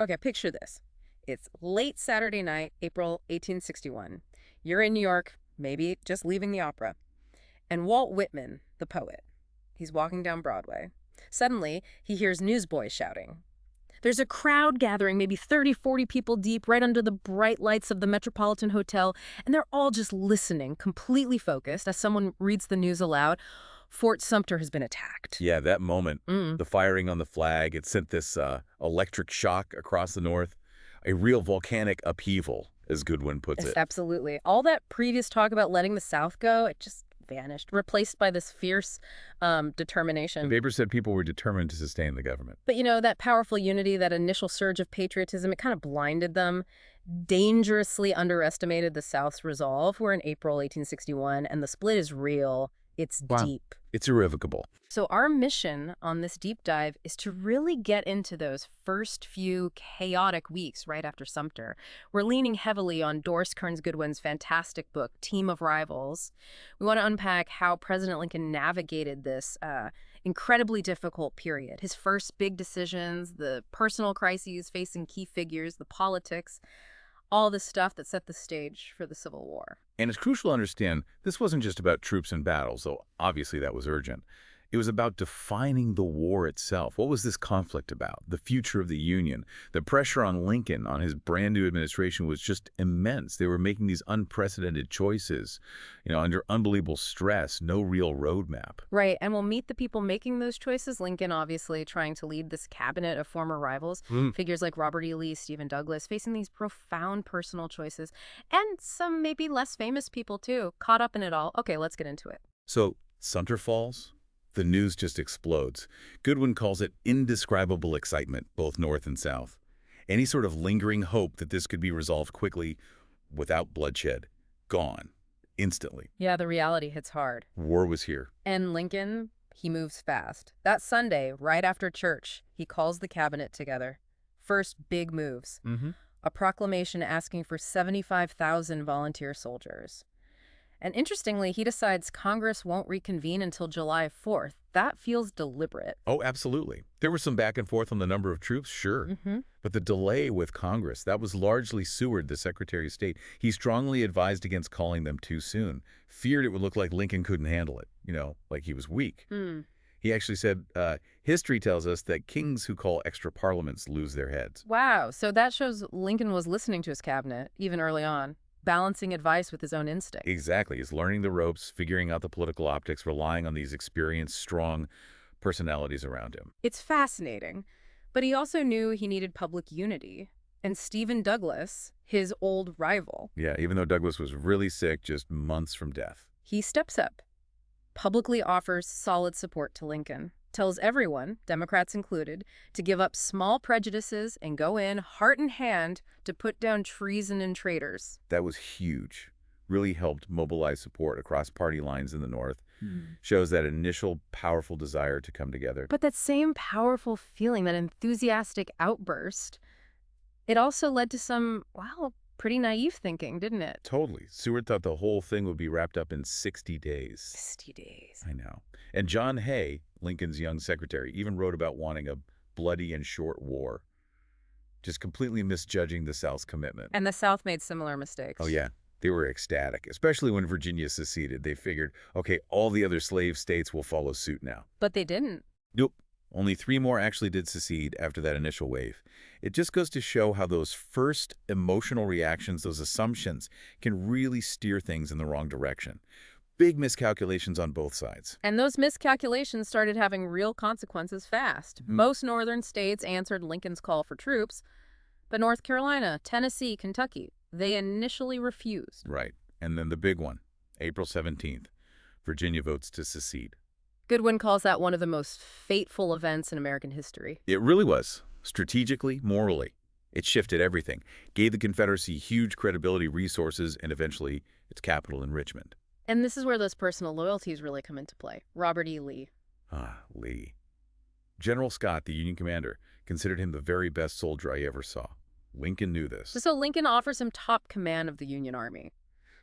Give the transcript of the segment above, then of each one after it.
Okay, picture this. It's late Saturday night, April 1861. You're in New York, maybe just leaving the opera. And Walt Whitman, the poet, he's walking down Broadway. Suddenly, he hears newsboys shouting. There's a crowd gathering, maybe 30, 40 people deep, right under the bright lights of the Metropolitan Hotel, and they're all just listening, completely focused, as someone reads the news aloud. Fort Sumter has been attacked. Yeah, that moment, the firing on the flag, it sent this electric shock across the North. A real volcanic upheaval, as Goodwin puts Yes, it. absolutely. All that previous talk about letting the South go, it just vanished, replaced by this fierce The determination. paper said people were determined to sustain the government. But that powerful unity, that initial surge of patriotism, it kind of blinded them, dangerously underestimated the South's resolve. We're in April 1861, and the split is real. It's Wow. deep. It's irrevocable. So our mission on this deep dive is to really get into those first few chaotic weeks right after Sumter. We're leaning heavily on Doris Kearns Goodwin's fantastic book, Team of Rivals. We want to unpack how President Lincoln navigated this incredibly difficult period. His first big decisions, the personal crises facing key figures, the politics, all the stuff that set the stage for the Civil War. And it's crucial to understand this wasn't just about troops and battles, though obviously that was urgent. It was about defining the war itself. What was this conflict about? The future of the Union. The pressure on Lincoln, on his brand new administration, was just immense. They were making these unprecedented choices, under unbelievable stress, no real roadmap. Right, and we'll meet the people making those choices. Lincoln, obviously, trying to lead this cabinet of former rivals. Figures like Robert E. Lee, Stephen Douglas, facing these profound personal choices. And some maybe less famous people, too, caught up in it all. Okay, let's get into it. So, Sumter falls. The news just explodes. Goodwin calls it indescribable excitement, both North and South. Any sort of lingering hope that this could be resolved quickly, without bloodshed, gone, instantly. Yeah, the reality hits hard. War was here. And Lincoln, he moves fast. That Sunday, right after church, he calls the cabinet together. First big moves. A proclamation asking for 75,000 volunteer soldiers. And interestingly, he decides Congress won't reconvene until July 4th. That feels deliberate. Oh, absolutely. There was some back and forth on the number of troops, sure. But the delay with Congress, that was largely Seward, the Secretary of State. He strongly advised against calling them too soon, feared it would look like Lincoln couldn't handle it, like he was weak. He actually said, history tells us that kings who call extra parliaments lose their heads. Wow, so that shows Lincoln was listening to his cabinet, even early on, balancing advice with his own instinct. Exactly. He's learning the ropes, figuring out the political optics, relying on these experienced, strong personalities around him. It's fascinating, but he also knew he needed public unity. And Stephen Douglas, his old rival, Yeah, even though Douglas was really sick, just months from death. he steps up, publicly offers solid support to Lincoln, tells everyone, Democrats included, to give up small prejudices and go in, heart in hand, to put down treason and traitors. That was huge. Really helped mobilize support across party lines in the North. Shows that initial powerful desire to come together. But that same powerful feeling, that enthusiastic outburst, it also led to some, pretty naive thinking, didn't it? Totally. Seward thought the whole thing would be wrapped up in 60 days. 60 days. I know. And John Hay, Lincoln's young secretary, even wrote about wanting a bloody and short war. Just completely misjudging the South's commitment. And the South made similar mistakes. Oh, yeah. They were ecstatic, especially when Virginia seceded. They figured, okay, all the other slave states will follow suit now. But they didn't. Nope. Only 3 more actually did secede after that initial wave. It just goes to show how those first emotional reactions, those assumptions, can really steer things in the wrong direction. Big miscalculations on both sides. And those miscalculations started having real consequences fast. Most northern states answered Lincoln's call for troops, but North Carolina, Tennessee, Kentucky, they initially refused. Right. And then the big one, April 17th, Virginia votes to secede. Goodwin calls that one of the most fateful events in American history. It really was. Strategically, morally. It shifted everything, gave the Confederacy huge credibility, resources, and eventually its capital in Richmond. And this is where those personal loyalties really come into play. Robert E. Lee. Lee. General Scott, the Union commander, considered him the very best soldier I ever saw. Lincoln knew this. So Lincoln offers him top command of the Union Army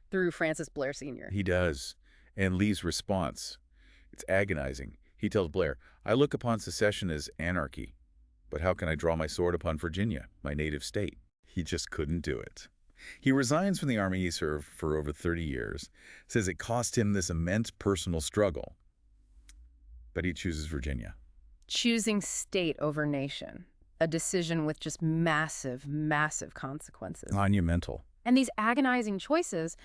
through Francis Blair Sr. He does. And Lee's response, it's agonizing. He tells Blair, I look upon secession as anarchy. But how can I draw my sword upon Virginia, my native state? He just couldn't do it. He resigns from the army he served for over 30 years, says it cost him this immense personal struggle. But he chooses Virginia. Choosing state over nation. A decision with just massive, massive consequences. Monumental. And these agonizing choices,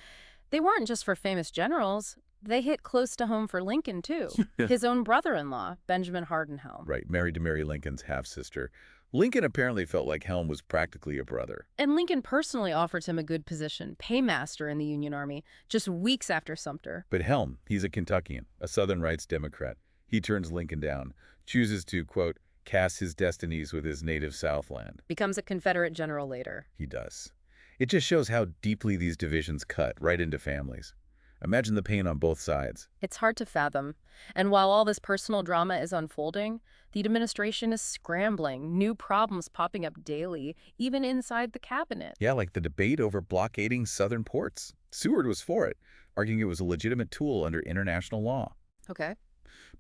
they weren't just for famous generals. They hit close to home for Lincoln, too. His own brother-in-law, Benjamin Hardin Helm. Right, married to Mary Lincoln's half-sister. Lincoln apparently felt like Helm was practically a brother. And Lincoln personally offered him a good position, paymaster in the Union Army, just weeks after Sumter. But Helm, he's a Kentuckian, a Southern rights Democrat. He turns Lincoln down, chooses to, quote, cast his destinies with his native Southland. Becomes a Confederate general later. He does. It just shows how deeply these divisions cut right into families. Imagine the pain on both sides. It's hard to fathom. And while all this personal drama is unfolding, the administration is scrambling, new problems popping up daily, even inside the cabinet. Yeah, like the debate over blockading southern ports. Seward was for it, arguing it was a legitimate tool under international law. Okay.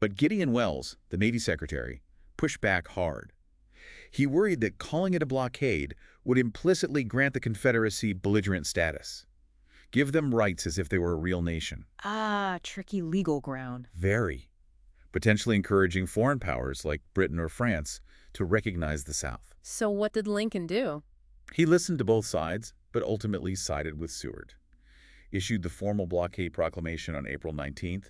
But Gideon Welles, the Navy Secretary, pushed back hard. He worried that calling it a blockade would implicitly grant the Confederacy belligerent status. Give them rights as if they were a real nation. Ah, tricky legal ground. Very. Potentially encouraging foreign powers like Britain or France to recognize the South. So what did Lincoln do? He listened to both sides, but ultimately sided with Seward. Issued the formal blockade proclamation on April 19th,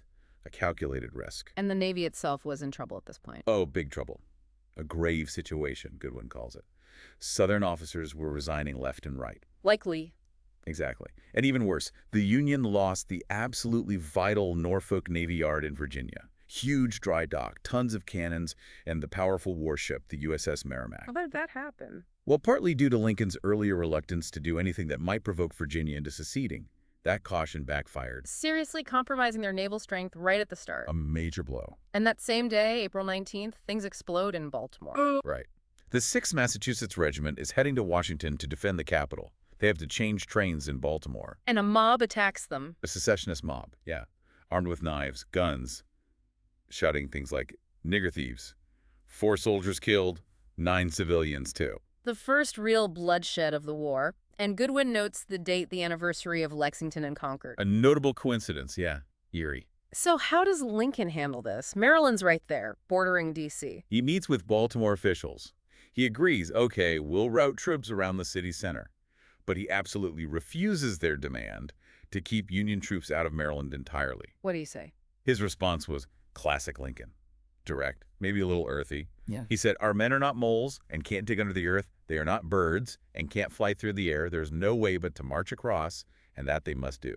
a calculated risk. And the Navy itself was in trouble at this point. Oh, big trouble. A grave situation, Goodwin calls it. Southern officers were resigning left and right. Likely. Exactly. And even worse, the Union lost the absolutely vital Norfolk Navy Yard in Virginia. Huge dry dock, tons of cannons, and the powerful warship, the USS Merrimack. How did that happen? Well, partly due to Lincoln's earlier reluctance to do anything that might provoke Virginia into seceding. That caution backfired. Seriously compromising their naval strength right at the start. A major blow. And that same day, April 19th, things explode in Baltimore. Right. The 6th Massachusetts Regiment is heading to Washington to defend the capital. They have to change trains in Baltimore. And a mob attacks them. A secessionist mob, yeah. Armed with knives, guns, shouting things like, nigger thieves. 4 soldiers killed, 9 civilians too. The first real bloodshed of the war. And Goodwin notes the date, the anniversary of Lexington and Concord. A notable coincidence, yeah. Eerie. So how does Lincoln handle this? Maryland's right there, bordering D.C. He meets with Baltimore officials. He agrees, okay, we'll route troops around the city center. But he absolutely refuses their demand to keep Union troops out of Maryland entirely. What do you say? His response was classic Lincoln. Direct, maybe a little earthy. Yeah. He said, our men are not moles and can't dig under the earth. They are not birds and can't fly through the air. There's no way but to march across, and that they must do.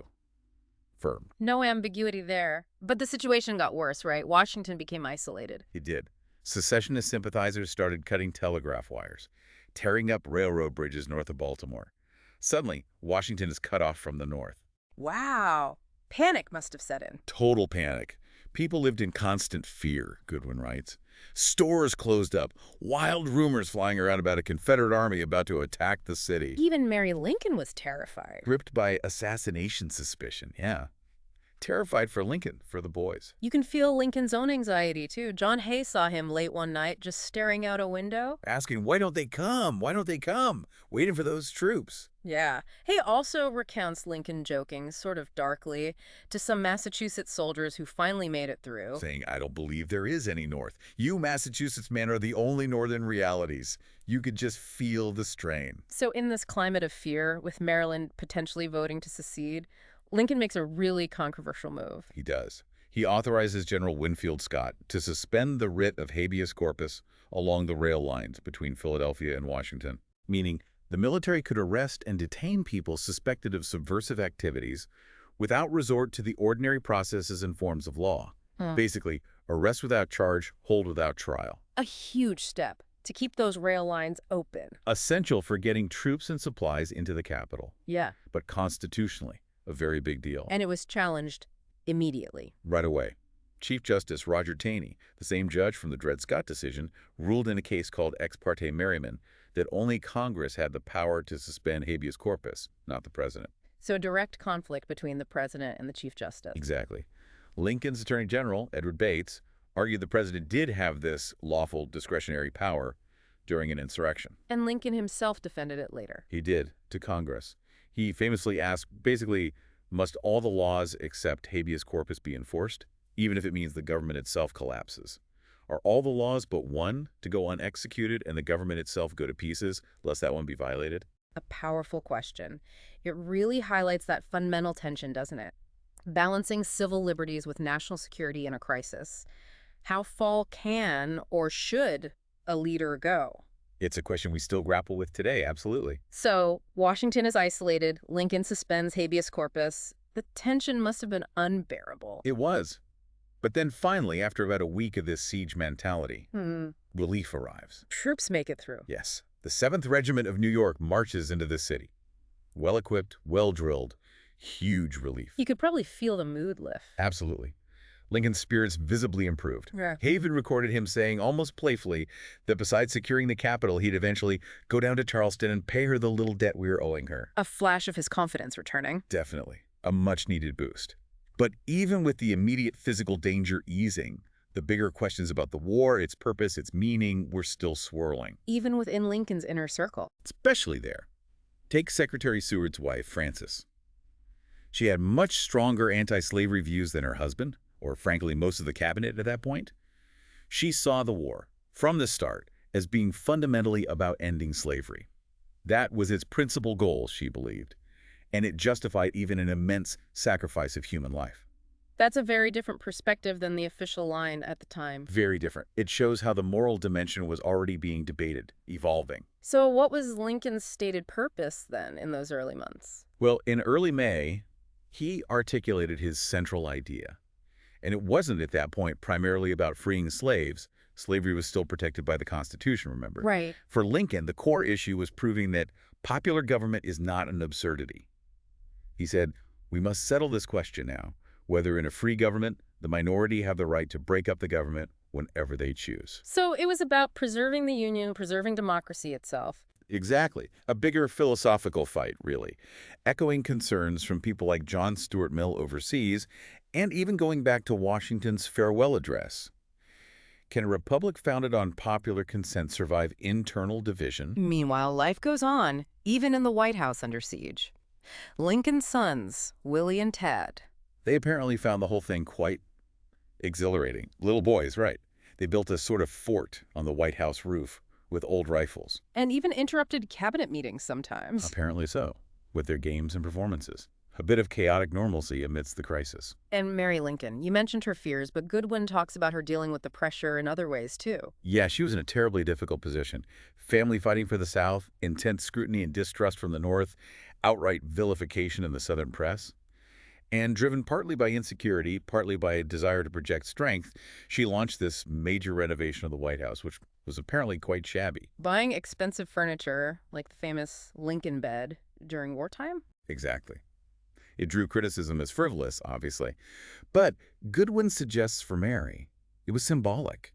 Firm. No ambiguity there. But the situation got worse, right? Washington became isolated. He did. Secessionist sympathizers started cutting telegraph wires, tearing up railroad bridges north of Baltimore. Suddenly, Washington is cut off from the north. Wow. Panic must have set in. Total panic. People lived in constant fear, Goodwin writes. Stores closed up, wild rumors flying around about a Confederate army about to attack the city. Even Mary Lincoln was terrified. Gripped by assassination suspicion, yeah. Terrified for Lincoln, for the boys. You can feel Lincoln's own anxiety, too. John Hay saw him late one night just staring out a window. Asking, why don't they come? Why don't they come? Waiting for those troops. Yeah. Hay also recounts Lincoln joking, sort of darkly, to some Massachusetts soldiers who finally made it through. Saying, I don't believe there is any North. You Massachusetts men are the only Northern realities. You could just feel the strain. So in this climate of fear, with Maryland potentially voting to secede, Lincoln makes a really controversial move. He does. He authorizes General Winfield Scott to suspend the writ of habeas corpus along the rail lines between Philadelphia and Washington, meaning the military could arrest and detain people suspected of subversive activities without resort to the ordinary processes and forms of law. Basically, arrest without charge, hold without trial. A huge step to keep those rail lines open. Essential for getting troops and supplies into the capital. Yeah. But constitutionally, a very big deal. And it was challenged immediately. Right away. Chief Justice Roger Taney, the same judge from the Dred Scott decision, ruled in a case called Ex parte Merryman that only Congress had the power to suspend habeas corpus, not the president. So a direct conflict between the president and the Chief Justice. Exactly. Lincoln's Attorney General, Edward Bates, argued the president did have this lawful discretionary power, during an insurrection. And Lincoln himself defended it later. He did, to Congress. He famously asked, basically, must all the laws except habeas corpus be enforced, even if it means the government itself collapses? Are all the laws but one to go unexecuted and the government itself go to pieces, lest that one be violated? A powerful question. It really highlights that fundamental tension, doesn't it? Balancing civil liberties with national security in a crisis. How far can or should a leader go? It's a question we still grapple with today, absolutely. So, Washington is isolated, Lincoln suspends habeas corpus. The tension must have been unbearable. It was. But then finally, after about a week of this siege mentality, relief arrives. Troops make it through. Yes, the 7th Regiment of New York marches into the city. Well-equipped, well-drilled, huge relief. You could probably feel the mood lift. Absolutely. Lincoln's spirits visibly improved. Yeah. Haven recorded him saying, almost playfully, that besides securing the capital, he'd eventually go down to Charleston and pay her the little debt we were owing her. A flash of his confidence returning. Definitely. A much-needed boost. But even with the immediate physical danger easing, the bigger questions about the war, its purpose, its meaning, were still swirling. Even within Lincoln's inner circle. Especially there. Take Secretary Seward's wife, Frances. She had much stronger anti-slavery views than her husband, or frankly most of the cabinet at that point. She saw the war, from the start, as being fundamentally about ending slavery. That was its principal goal, she believed, and it justified even an immense sacrifice of human life. That's a very different perspective than the official line at the time. Very different. It shows how the moral dimension was already being debated, evolving. So what was Lincoln's stated purpose then in those early months? Well, in early May, he articulated his central idea. And it wasn't at that point primarily about freeing slaves. Slavery was still protected by the Constitution, remember? Right. For Lincoln, the core issue was proving that popular government is not an absurdity. He said, we must settle this question now. Whether in a free government, the minority have the right to break up the government whenever they choose. So it was about preserving the Union, preserving democracy itself. Exactly. A bigger philosophical fight, really. Echoing concerns from people like John Stuart Mill overseas, and even going back to Washington's farewell address. Can a republic founded on popular consent survive internal division? Meanwhile, life goes on, even in the White House under siege. Lincoln's sons, Willie and Ted. They apparently found the whole thing quite exhilarating. Little boys, right. They built a sort of fort on the White House roof with old rifles. And even interrupted cabinet meetings sometimes. Apparently so, with their games and performances. A bit of chaotic normalcy amidst the crisis. And Mary Lincoln, you mentioned her fears, but Goodwin talks about her dealing with the pressure in other ways, too. Yeah, she was in a terribly difficult position. Family fighting for the South, intense scrutiny and distrust from the North, outright vilification in the Southern press. And driven partly by insecurity, partly by a desire to project strength, she launched this major renovation of the White House, which was apparently quite shabby. Buying expensive furniture, like the famous Lincoln bed, during wartime? Exactly. It drew criticism as frivolous, obviously. But Goodwin suggests for Mary, it was symbolic.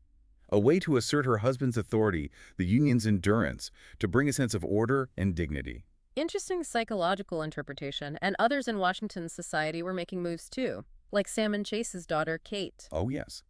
A way to assert her husband's authority, the Union's endurance, to bring a sense of order and dignity. Interesting psychological interpretation, and others in Washington's society were making moves too, like Salmon Chase's daughter, Kate. Oh, yes.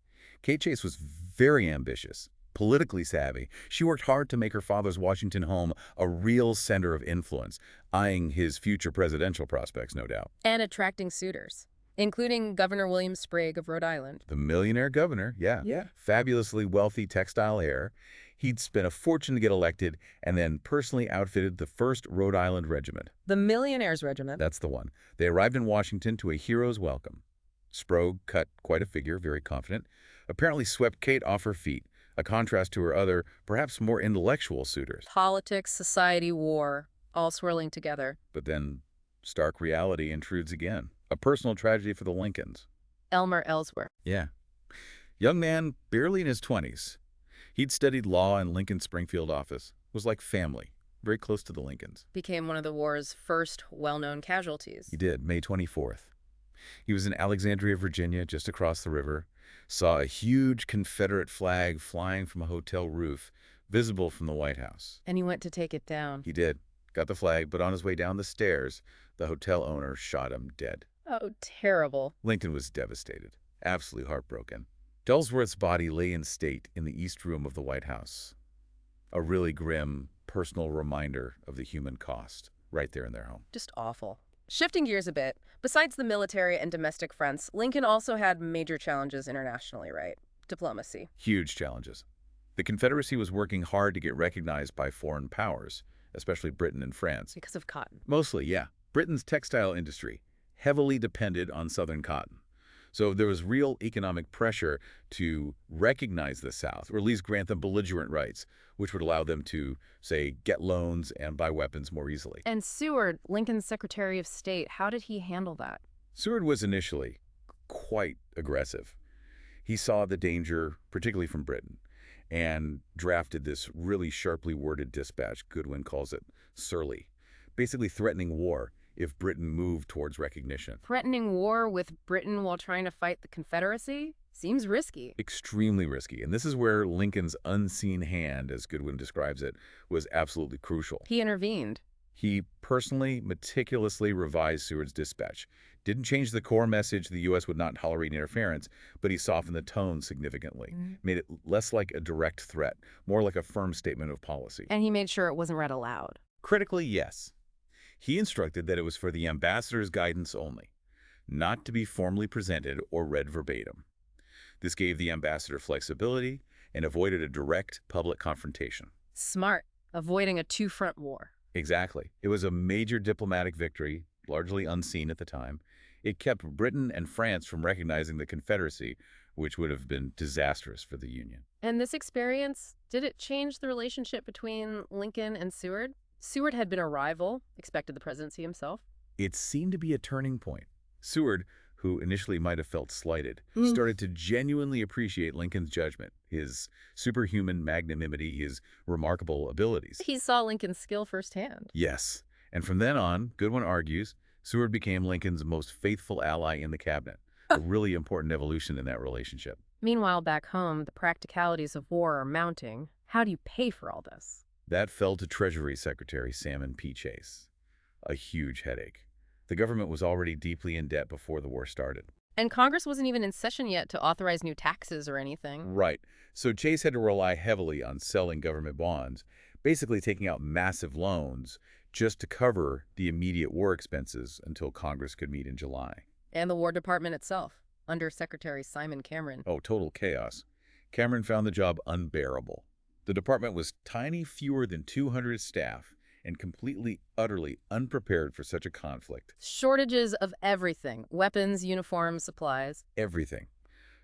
Kate Chase was very ambitious, politically savvy. She worked hard to make her father's Washington home a real center of influence, eyeing his future presidential prospects, no doubt. And attracting suitors, including Governor William Sprague of Rhode Island. The millionaire governor, yeah. Fabulously wealthy textile heir. He'd spent a fortune to get elected and then personally outfitted the 1st Rhode Island Regiment. The Millionaires Regiment. That's the one. They arrived in Washington to a hero's welcome. Sprague cut quite a figure, very confident, apparently swept Kate off her feet, a contrast to her other, perhaps more intellectual suitors. Politics, society, war, all swirling together. But then stark reality intrudes again. A personal tragedy for the Lincolns. Elmer Ellsworth. Yeah. Young man, barely in his 20s. He'd studied law in Lincoln's Springfield office. Was like family, very close to the Lincolns. Became one of the war's first well-known casualties. He did, May 24th. He was in Alexandria, Virginia, just across the river. Saw a huge Confederate flag flying from a hotel roof, visible from the White House. And he went to take it down. He did. Got the flag, but on his way down the stairs, the hotel owner shot him dead. Oh, terrible. Lincoln was devastated, absolutely heartbroken. Ellsworth's body lay in state in the East Room of the White House. A really grim, personal reminder of the human cost right there in their home. Just awful. Shifting gears a bit, besides the military and domestic fronts, Lincoln also had major challenges internationally, right? Diplomacy. Huge challenges. The Confederacy was working hard to get recognized by foreign powers, especially Britain and France. Because of cotton. Mostly, yeah. Britain's textile industry heavily depended on Southern cotton. So there was real economic pressure to recognize the South, or at least grant them belligerent rights, which would allow them to, say, get loans and buy weapons more easily. And Seward, Lincoln's Secretary of State, how did he handle that? Seward was initially quite aggressive. He saw the danger, particularly from Britain, and drafted this really sharply worded dispatch. Goodwin calls it surly, basically threatening war if Britain moved towards recognition. Threatening war with Britain while trying to fight the Confederacy? Seems risky. Extremely risky. And this is where Lincoln's unseen hand, as Goodwin describes it, was absolutely crucial. He intervened. He personally, meticulously revised Seward's dispatch. Didn't change the core message the U.S. would not tolerate interference, but he softened the tone significantly, made it less like a direct threat, more like a firm statement of policy. And he made sure it wasn't read aloud. Critically, yes. He instructed that it was for the ambassador's guidance only, not to be formally presented or read verbatim. This gave the ambassador flexibility and avoided a direct public confrontation. Smart, avoiding a two-front war. Exactly. It was a major diplomatic victory, largely unseen at the time. It kept Britain and France from recognizing the Confederacy, which would have been disastrous for the Union. And this experience, did it change the relationship between Lincoln and Seward? Seward had been a rival, expected the presidency himself. It seemed to be a turning point. Seward, who initially might have felt slighted, started to genuinely appreciate Lincoln's judgment, his superhuman magnanimity, his remarkable abilities. He saw Lincoln's skill firsthand. Yes, and from then on, Goodwin argues, Seward became Lincoln's most faithful ally in the cabinet, a really important evolution in that relationship. Meanwhile, back home, the practicalities of war are mounting. How do you pay for all this? That fell to Treasury Secretary Salmon P. Chase. A huge headache. The government was already deeply in debt before the war started. And Congress wasn't even in session yet to authorize new taxes or anything. Right. So Chase had to rely heavily on selling government bonds, basically taking out massive loans just to cover the immediate war expenses until Congress could meet in July. And the War Department itself, under Secretary Simon Cameron. Oh, total chaos. Cameron found the job unbearable. The department was tiny, fewer than 200 staff, and completely, utterly unprepared for such a conflict. Shortages of everything. Weapons, uniforms, supplies. Everything.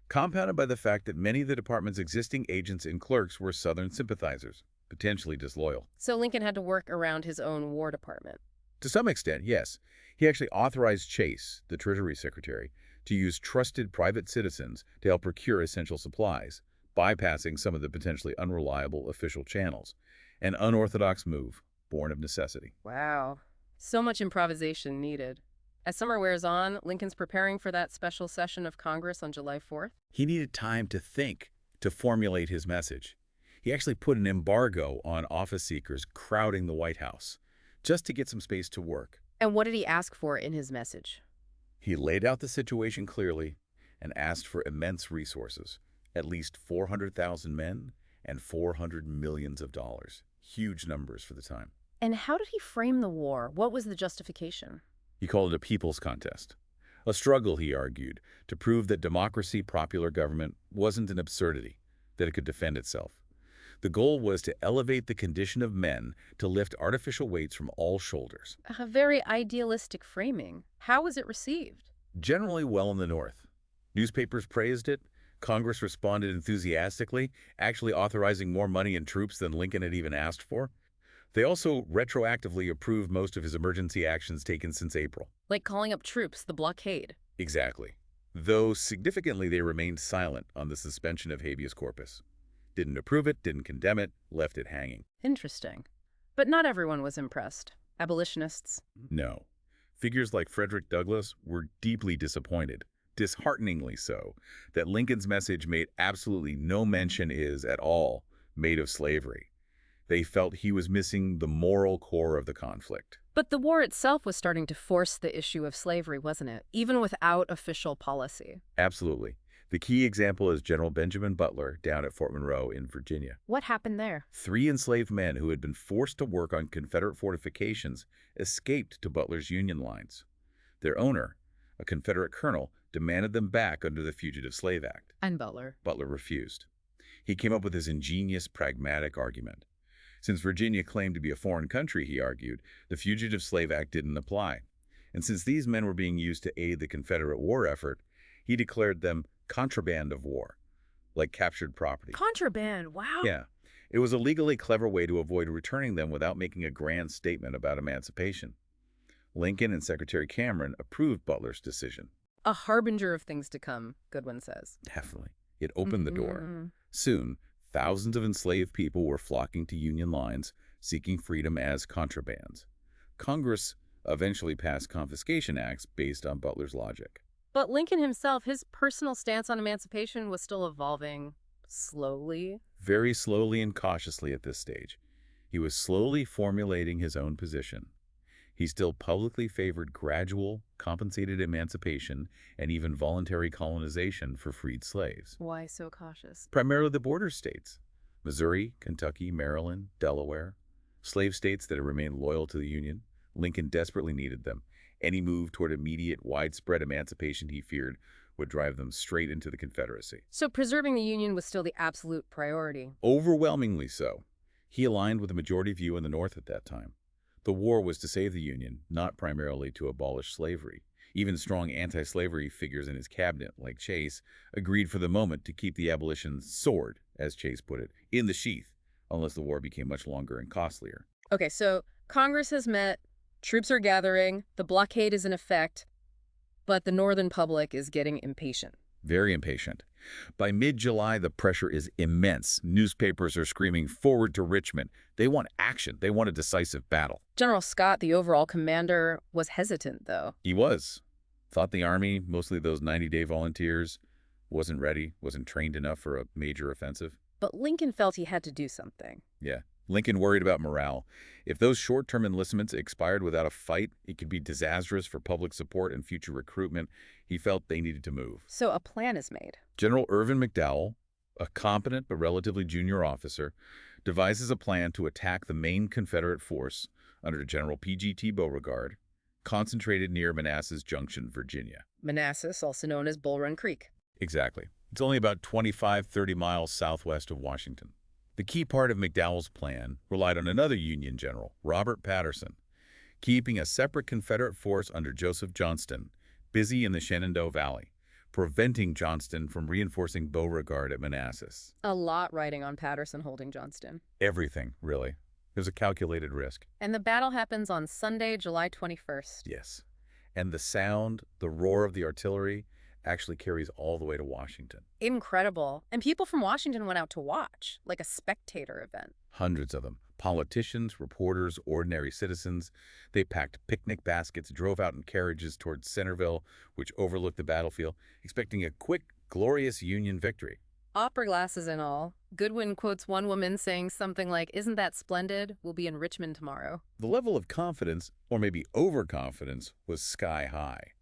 Compounded by the fact that many of the department's existing agents and clerks were Southern sympathizers, potentially disloyal. So Lincoln had to work around his own War Department. To some extent, yes. He actually authorized Chase, the Treasury Secretary, to use trusted private citizens to help procure essential supplies, bypassing some of the potentially unreliable official channels. An unorthodox move, born of necessity. Wow. So much improvisation needed. As summer wears on, Lincoln's preparing for that special session of Congress on July 4th. He needed time to think, to formulate his message. He actually put an embargo on office seekers crowding the White House, just to get some space to work. And what did he ask for in his message? He laid out the situation clearly and asked for immense resources, at least 400,000 men and $400 million. Huge numbers for the time. And how did he frame the war? What was the justification? He called it a people's contest. A struggle, he argued, to prove that democracy, popular government, wasn't an absurdity, that it could defend itself. The goal was to elevate the condition of men to lift artificial weights from all shoulders. A very idealistic framing. How was it received? Generally well in the North. Newspapers praised it. Congress responded enthusiastically, actually authorizing more money and troops than Lincoln had even asked for. They also retroactively approved most of his emergency actions taken since April. Like calling up troops, the blockade. Exactly. Though significantly they remained silent on the suspension of habeas corpus. Didn't approve it, didn't condemn it, left it hanging. Interesting. But not everyone was impressed. Abolitionists? No. Figures like Frederick Douglass were deeply disappointed, dishearteningly so, that Lincoln's message made absolutely no mention at all made of slavery. They felt he was missing the moral core of the conflict. But the war itself was starting to force the issue of slavery, wasn't it? Even without official policy. Absolutely. The key example is General Benjamin Butler down at Fort Monroe in Virginia. What happened there? 3 enslaved men who had been forced to work on Confederate fortifications escaped to Butler's Union lines. Their owner, a Confederate colonel, demanded them back under the Fugitive Slave Act. And Butler. Butler refused. He came up with his ingenious, pragmatic argument. Since Virginia claimed to be a foreign country, he argued, the Fugitive Slave Act didn't apply. And since these men were being used to aid the Confederate war effort, he declared them contraband of war, like captured property. Contraband, wow. Yeah. It was a legally clever way to avoid returning them without making a grand statement about emancipation. Lincoln and Secretary Cameron approved Butler's decision. A harbinger of things to come, Goodwin says. Definitely. It opened the door. Soon, thousands of enslaved people were flocking to Union lines, seeking freedom as contrabands. Congress eventually passed confiscation acts based on Butler's logic. But Lincoln himself, his personal stance on emancipation was still evolving slowly. Very slowly and cautiously at this stage. He was slowly formulating his own position. He still publicly favored gradual, compensated emancipation and even voluntary colonization for freed slaves. Why so cautious? Primarily the border states, Missouri, Kentucky, Maryland, Delaware, slave states that had remained loyal to the Union. Lincoln desperately needed them. Any move toward immediate, widespread emancipation, he feared, would drive them straight into the Confederacy. So preserving the Union was still the absolute priority. Overwhelmingly so. He aligned with the majority view in the North at that time. The war was to save the Union, not primarily to abolish slavery. Even strong anti-slavery figures in his cabinet, like Chase, agreed for the moment to keep the abolition sword, as Chase put it, in the sheath, unless the war became much longer and costlier. Okay, so Congress has met, troops are gathering, the blockade is in effect, but the Northern public is getting impatient. Very impatient. By mid-July, the pressure is immense. Newspapers are screaming forward to Richmond. They want action. They want a decisive battle. General Scott, the overall commander, was hesitant, though. He was. Thought the Army, mostly those 90-day volunteers, wasn't ready, wasn't trained enough for a major offensive. But Lincoln felt he had to do something. Yeah. Lincoln worried about morale. If those short-term enlistments expired without a fight, it could be disastrous for public support and future recruitment. He felt they needed to move. So a plan is made. General Irvin McDowell, a competent but relatively junior officer, devises a plan to attack the main Confederate force under General P.G.T. Beauregard, concentrated near Manassas Junction, Virginia. Manassas, also known as Bull Run Creek. Exactly. It's only about 25-30 miles southwest of Washington. The key part of McDowell's plan relied on another Union general, Robert Patterson, keeping a separate Confederate force under Joseph Johnston busy in the Shenandoah Valley, preventing Johnston from reinforcing Beauregard at Manassas. A lot riding on Patterson holding Johnston. Everything, really. It was a calculated risk. And the battle happens on Sunday, July 21st. Yes. And the sound, the roar of the artillery, actually carries all the way to Washington. Incredible. And people from Washington went out to watch, like a spectator event. Hundreds of them. Politicians, reporters, ordinary citizens. They packed picnic baskets, drove out in carriages towards Centerville, which overlooked the battlefield, expecting a quick, glorious Union victory. Opera glasses and all. Goodwin quotes one woman saying something like, "Isn't that splendid? We'll be in Richmond tomorrow." The level of confidence, or maybe overconfidence, was sky high.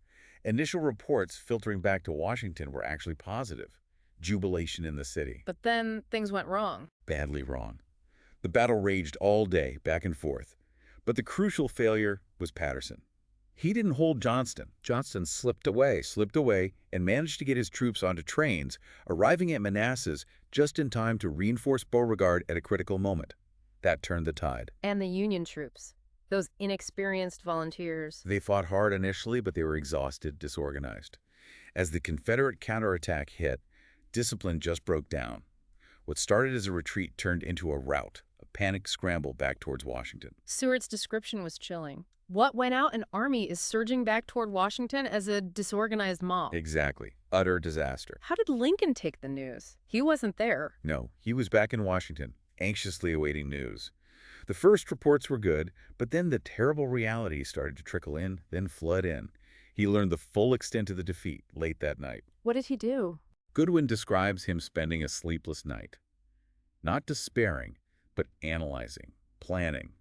Initial reports filtering back to Washington were actually positive. Jubilation in the city. But then things went wrong. Badly wrong. The battle raged all day, back and forth. But the crucial failure was Patterson. He didn't hold Johnston. Johnston slipped away, and managed to get his troops onto trains, arriving at Manassas just in time to reinforce Beauregard at a critical moment. That turned the tide. And the Union troops, those inexperienced volunteers. They fought hard initially, but they were exhausted, disorganized. As the Confederate counterattack hit, discipline just broke down. What started as a retreat turned into a rout, a panicked scramble back towards Washington. Seward's description was chilling. What went out an army is surging back toward Washington as a disorganized mob. Exactly. Utter disaster. How did Lincoln take the news? He wasn't there. No, he was back in Washington, anxiously awaiting news. The first reports were good, but then the terrible reality started to trickle in, then flood in. He learned the full extent of the defeat late that night. What did he do? Goodwin describes him spending a sleepless night. Not despairing, but analyzing, planning.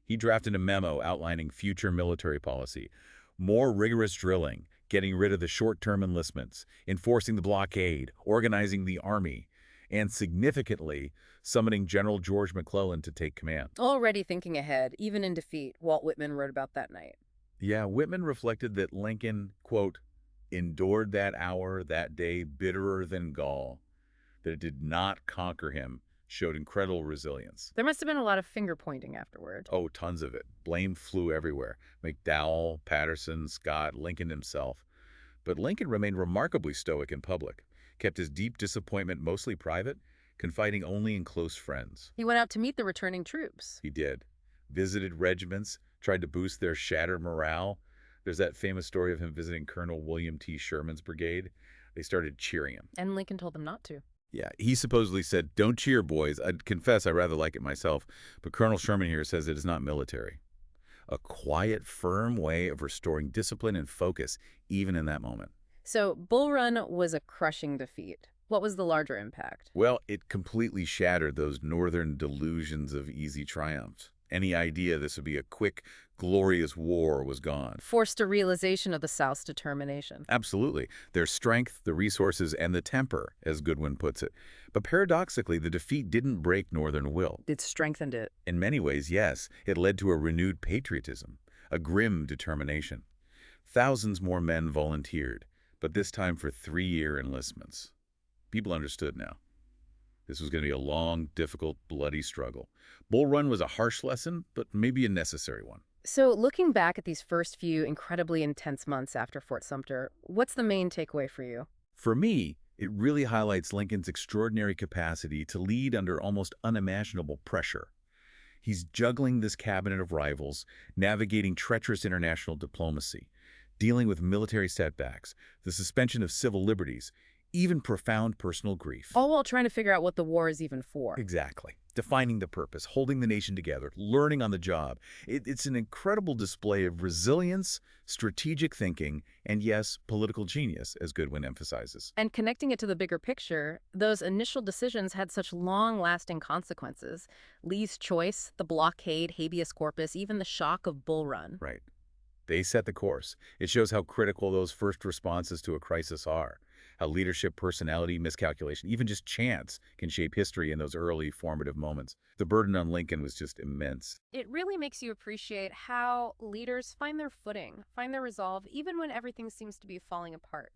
He drafted a memo outlining future military policy, more rigorous drilling, getting rid of the short-term enlistments, enforcing the blockade, organizing the army, and significantly summoning General George McClellan to take command. Already thinking ahead, even in defeat, Walt Whitman wrote about that night. Yeah, Whitman reflected that Lincoln, quote, endured that hour, that day, bitterer than gall, that it did not conquer him, showed incredible resilience. There must have been a lot of finger-pointing afterward. Oh, tons of it. Blame flew everywhere. McDowell, Patterson, Scott, Lincoln himself. But Lincoln remained remarkably stoic in public, kept his deep disappointment mostly private, confiding only in close friends. He went out to meet the returning troops. He did. Visited regiments, tried to boost their shattered morale. There's that famous story of him visiting Colonel William T. Sherman's brigade. They started cheering him. And Lincoln told them not to. Yeah, he supposedly said, "Don't cheer, boys. I'd confess I rather like it myself, but Colonel Sherman here says it is not military." A quiet, firm way of restoring discipline and focus, even in that moment. So Bull Run was a crushing defeat. What was the larger impact? Well, it completely shattered those northern delusions of easy triumph. Any idea this would be a quick, glorious war was gone. Forced a realization of the South's determination. Absolutely. Their strength, the resources, and the temper, as Goodwin puts it. But paradoxically, the defeat didn't break Northern will. It strengthened it. In many ways, yes, it led to a renewed patriotism, a grim determination. Thousands more men volunteered, but this time for 3-year enlistments. People understood now. This was going to be a long, difficult, bloody struggle. Bull Run was a harsh lesson, but maybe a necessary one. So looking back at these first few incredibly intense months after Fort Sumter, what's the main takeaway for you? For me, it really highlights Lincoln's extraordinary capacity to lead under almost unimaginable pressure. He's juggling this cabinet of rivals, navigating treacherous international diplomacy, dealing with military setbacks, the suspension of civil liberties, even profound personal grief. All while trying to figure out what the war is even for. Exactly. Defining the purpose, holding the nation together, learning on the job. It's an incredible display of resilience, strategic thinking, and yes, political genius, as Goodwin emphasizes. And connecting it to the bigger picture, those initial decisions had such long-lasting consequences. Lee's choice, the blockade, habeas corpus, even the shock of Bull Run. Right. They set the course. It shows how critical those first responses to a crisis are. How leadership, personality, miscalculation, even just chance can shape history in those early formative moments. The burden on Lincoln was just immense. It really makes you appreciate how leaders find their footing, find their resolve, even when everything seems to be falling apart.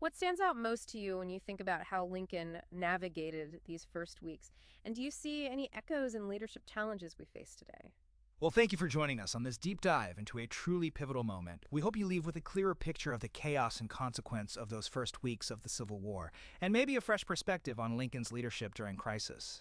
What stands out most to you when you think about how Lincoln navigated these first weeks? And do you see any echoes in leadership challenges we face today? Well, thank you for joining us on this deep dive into a truly pivotal moment. We hope you leave with a clearer picture of the chaos and consequence of those first weeks of the Civil War, and maybe a fresh perspective on Lincoln's leadership during crisis.